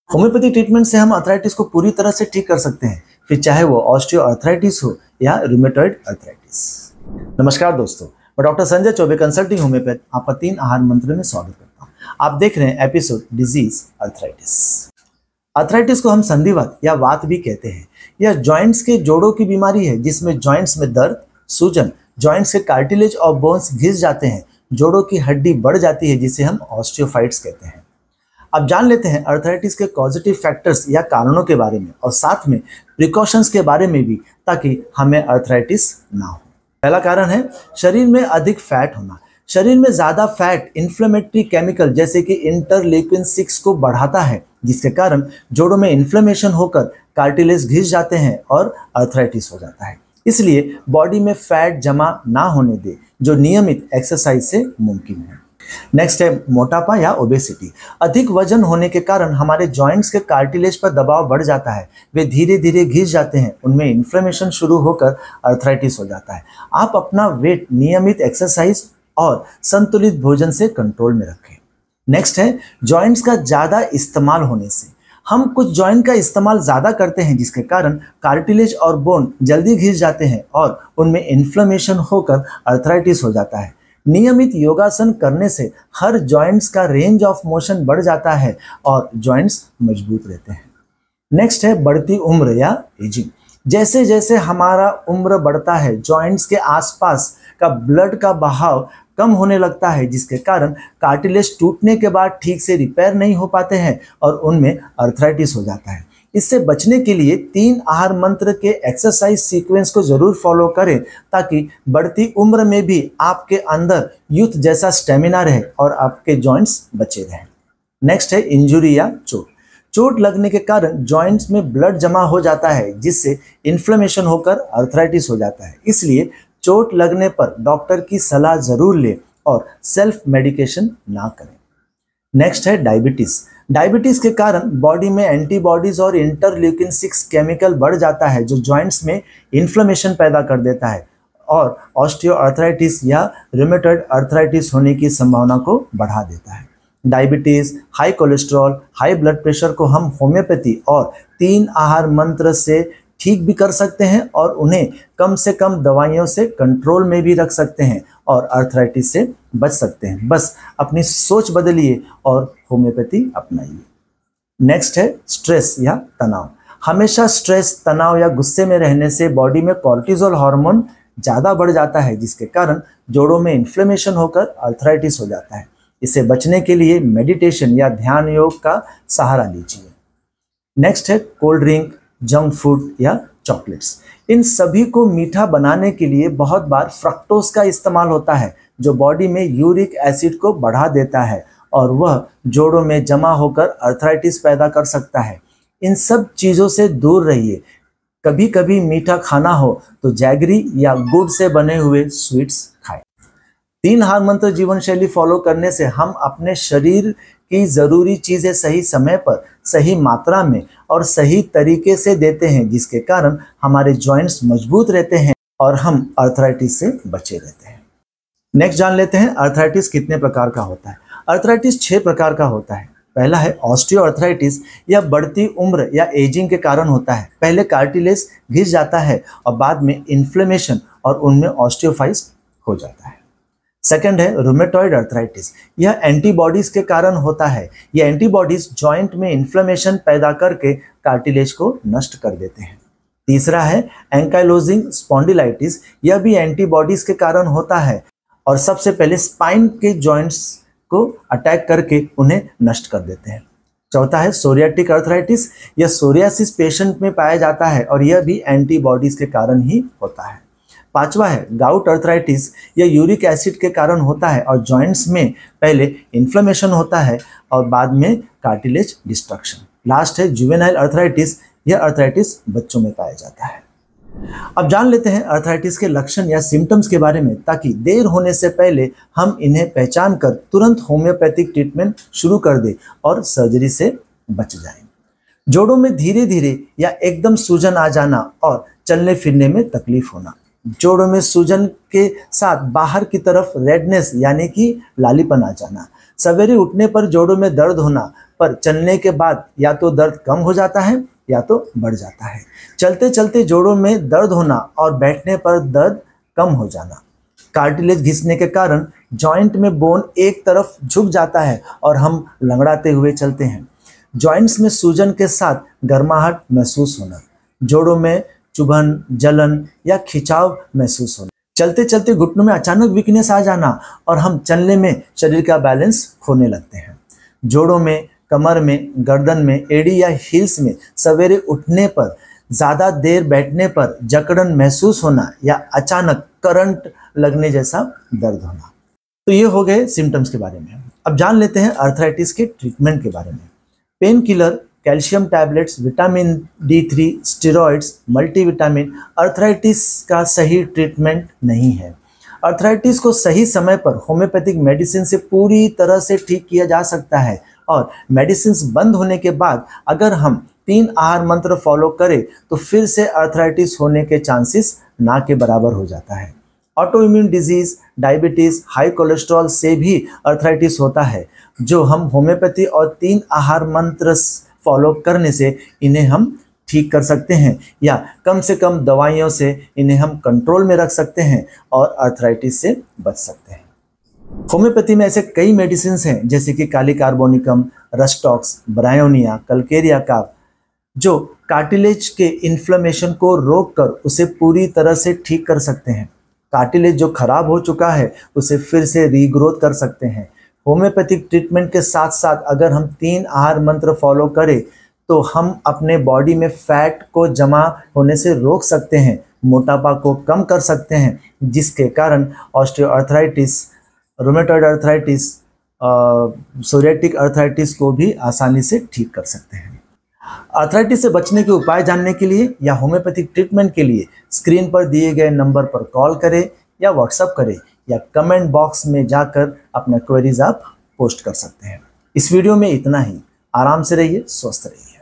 Homeopathy treatment से हम arthritis को पूरी तरह से ठीक कर सकते हैं, फिर चाहे वो ऑस्टियो अर्थराइटिस हो या रूमेटॉइड अर्थराइटिस। नमस्कार दोस्तों, मैं doctor Sanjay Choubey, consulting homeopath, आपका 3 आहार मंत्र में स्वागत करता हूँ। आप देख रहे हैं एपिसोड डिजीज अर्थराइटिस। अर्थराइटिस को हम संधिवात या वात भी कहते हैं। यह जॉइंट्स के जोड़ों की बीमारी है जिसमें जॉइंट्स में दर्द, सूजन, जॉइंट्स के कार्टिलेज और बोन्स घिस जाते हैं, जोड़ों की हड्डी बढ़ जाती है जिसे हम ऑस्टियोफाइट्स कहते हैं। अब जान लेते हैं अर्थराइटिस के पॉजिटिव फैक्टर्स या कारणों के बारे में और साथ में प्रिकॉशंस के बारे में भी, ताकि हमें अर्थराइटिस ना हो। पहला कारण है शरीर में अधिक फैट होना। शरीर में ज़्यादा फैट इन्फ्लेमेटरी केमिकल जैसे कि इंटरलेकिन 6 को बढ़ाता है, जिसके कारण जोड़ों में इन्फ्लेमेशन होकर कार्टिलेज घिस जाते हैं और अर्थराइटिस हो जाता है। इसलिए बॉडी में फैट जमा ना होने दे, जो नियमित एक्सरसाइज से मुमकिन है। नेक्स्ट है मोटापा या ओबेसिटी। अधिक वजन होने के कारण हमारे जॉइंट्स के कार्टिलेज पर दबाव बढ़ जाता है, वे धीरे धीरे घिस जाते हैं, उनमें इन्फ्लेमेशन शुरू होकर अर्थराइटिस हो जाता है। आप अपना वेट नियमित एक्सरसाइज और संतुलित भोजन से कंट्रोल में रखें। नेक्स्ट है जॉइंट्स का ज़्यादा इस्तेमाल होने से। हम कुछ जॉइंट का इस्तेमाल ज़्यादा करते हैं जिसके कारण कार्टिलेज और बोन जल्दी घिस जाते हैं और उनमें इन्फ्लेमेशन होकर अर्थराइटिस हो जाता है। नियमित योगासन करने से हर जॉइंट्स का रेंज ऑफ मोशन बढ़ जाता है और जॉइंट्स मजबूत रहते हैं। नेक्स्ट है बढ़ती उम्र या एजिंग। जैसे जैसे हमारा उम्र बढ़ता है, जॉइंट्स के आसपास का ब्लड का बहाव कम होने लगता है, जिसके कारण कार्टिलेज टूटने के बाद ठीक से रिपेयर नहीं हो पाते हैं और उनमें अर्थराइटिस हो जाता है। इससे बचने के लिए 3 आहार मंत्र के एक्सरसाइज सीक्वेंस को जरूर फॉलो करें, ताकि बढ़ती उम्र में भी आपके अंदर यूथ जैसा स्टेमिना रहे और आपके जॉइंट्स बचे रहें। नेक्स्ट है इंजुरी या चोट। चोट लगने के कारण जॉइंट्स में ब्लड जमा हो जाता है, जिससे इन्फ्लेमेशन होकर अर्थराइटिस हो जाता है। इसलिए चोट लगने पर डॉक्टर की सलाह जरूर लें और सेल्फ मेडिकेशन ना करें। नेक्स्ट है डायबिटीज। डायबिटीज के कारण बॉडी में एंटीबॉडीज और इंटरल्यूकिन 6 केमिकल बढ़ जाता है, जो जॉइंट्स में इन्फ्लेमेशन पैदा कर देता है और ऑस्टियोआर्थराइटिस या रूमेटॉइड अर्थराइटिस होने की संभावना को बढ़ा देता है। Diabetes, high cholesterol, high blood pressure को हम होम्योपैथी और 3 आहार मंत्र से ठीक भी कर सकते हैं और उन्हें कम से कम दवाइयों से कंट्रोल में भी रख सकते हैं और अर्थराइटिस से बच सकते हैं। बस अपनी सोच बदलिए और होम्योपैथी अपनाइए। नेक्स्ट है स्ट्रेस या तनाव। हमेशा स्ट्रेस, तनाव या गुस्से में रहने से बॉडी में कॉर्टिसोल हार्मोन ज़्यादा बढ़ जाता है, जिसके कारण जोड़ों में इन्फ्लेमेशन होकर अर्थराइटिस हो जाता है। इससे बचने के लिए मेडिटेशन या ध्यान योग का सहारा लीजिए। नेक्स्ट है कोल्ड ड्रिंक, जंक फूड या चॉकलेट्स। इन सभी को मीठा बनाने के लिए बहुत बार फ्रक्टोज का इस्तेमाल होता है, जो बॉडी में यूरिक एसिड को बढ़ा देता है और वह जोड़ों में जमा होकर अर्थराइटिस पैदा कर सकता है। इन सब चीज़ों से दूर रहिए। कभी कभी मीठा खाना हो तो जैगरी या गुड़ से बने हुए स्वीट्स खाएं। 3 आहार मंत्र जीवन शैली फॉलो करने से हम अपने शरीर की ज़रूरी चीज़ें सही समय पर, सही मात्रा में और सही तरीके से देते हैं, जिसके कारण हमारे जॉइंट्स मजबूत रहते हैं और हम अर्थराइटिस से बचे रहते हैं। नेक्स्ट जान लेते हैं अर्थराइटिस कितने प्रकार का होता है। अर्थराइटिस 6 प्रकार का होता है। पहला है ऑस्टियोआर्थराइटिस। यह बढ़ती उम्र या एजिंग के कारण होता है। पहले कार्टिलेज घिस जाता है और बाद में इन्फ्लेमेशन और उनमें ऑस्टियोफाइट्स हो जाता है। सेकंड है रूमेटॉइड अर्थराइटिस। यह एंटीबॉडीज के कारण होता है। यह एंटीबॉडीज जॉइंट में इन्फ्लेमेशन पैदा करके कार्टिलेज को नष्ट कर देते हैं। तीसरा है एंकाइलोजिंग स्पॉन्डिलाइटिस। यह भी एंटीबॉडीज के कारण होता है और सबसे पहले स्पाइन के जॉइंट्स को अटैक करके उन्हें नष्ट कर देते हैं। चौथा है सोरियाटिक अर्थराइटिस। यह सोरियासिस पेशेंट में पाया जाता है और यह भी एंटीबॉडीज के कारण ही होता है। पांचवा है गाउट अर्थराइटिस। यह यूरिक एसिड के कारण होता है और जॉइंट्स में पहले इन्फ्लेमेशन होता है और बाद में कार्टिलेज डिस्ट्रक्शन। लास्ट है जुवेनाइल अर्थराइटिस। यह अर्थराइटिस बच्चों में पाया जाता है। अब जान लेते हैं अर्थराइटिस के लक्षण या सिम्टम्स के बारे में, ताकि देर होने से पहले हम इन्हें पहचान कर तुरंत होम्योपैथिक ट्रीटमेंट शुरू कर दें और सर्जरी से बच जाएं। जोड़ों में धीरे धीरे या एकदम सूजन आ जाना और चलने फिरने में तकलीफ होना। जोड़ों में सूजन के साथ बाहर की तरफ रेडनेस यानी कि लालीपन आ जाना। सवेरे उठने पर जोड़ों में दर्द होना, पर चलने के बाद या तो दर्द कम हो जाता है या तो बढ़ जाता है। चलते चलते जोड़ों में दर्द होना और बैठने पर दर्द कम हो जाना। कार्टिलेज घिसने के कारण जॉइंट में बोन एक तरफ झुक जाता है और हम लंगड़ाते हुए चलते हैं। जॉइंट्स में सूजन के साथ गर्माहट महसूस होना, जोड़ों में चुभन, जलन या खिंचाव महसूस होना, चलते चलते घुटनों में अचानक वीकनेस आ जाना और हम चलने में शरीर का बैलेंस खोने लगते हैं। जोड़ों में, कमर में, गर्दन में, एड़ी या हील्स में सवेरे उठने पर, ज़्यादा देर बैठने पर जकड़न महसूस होना या अचानक करंट लगने जैसा दर्द होना। तो ये हो गए सिम्टम्स के बारे में। अब जान लेते हैं अर्थराइटिस के ट्रीटमेंट के बारे में। Pain killer, calcium tablets, vitamin D3, steroids, multivitamin arthritis का सही ट्रीटमेंट नहीं है। अर्थराइटिस को सही समय पर होम्योपैथिक मेडिसिन से पूरी तरह से ठीक किया जा सकता है और मेडिसिन बंद होने के बाद अगर हम 3 आहार मंत्र फॉलो करें तो फिर से अर्थराइटिस होने के चांसेस ना के बराबर हो जाता है। Auto immune disease, diabetes, high cholesterol से भी अर्थराइटिस होता है, जो हम होम्योपैथी और 3 आहार मंत्र फॉलो करने से इन्हें हम ठीक कर सकते हैं या कम से कम दवाइयों से इन्हें हम कंट्रोल में रख सकते हैं और अर्थराइटिस से बच सकते हैं। होम्योपैथी में ऐसे कई मेडिसिन हैं जैसे कि काली कार्बोनिकम, रस्टॉक्स, ब्रायोनिया, कलकेरिया काप, जो कार्टिलेज के इन्फ्लेमेशन को रोककर उसे पूरी तरह से ठीक कर सकते हैं। कार्टिलेज जो खराब हो चुका है उसे फिर से रीग्रोथ कर सकते हैं। होम्योपैथिक ट्रीटमेंट के साथ साथ अगर हम 3 आहार मंत्र फॉलो करें तो हम अपने बॉडी में फैट को जमा होने से रोक सकते हैं, मोटापा को कम कर सकते हैं, जिसके कारण osteoarthritis, rheumatoid arthritis, psoriatic arthritis को भी आसानी से ठीक कर सकते हैं। अर्थराइटिस से बचने के उपाय जानने के लिए या होम्योपैथिक ट्रीटमेंट के लिए स्क्रीन पर दिए गए नंबर पर कॉल करें या व्हाट्सएप करें या कमेंट बॉक्स में जाकर अपना क्वेरीज आप पोस्ट कर सकते हैं। इस वीडियो में इतना ही। आराम से रहिए, स्वस्थ रहिए।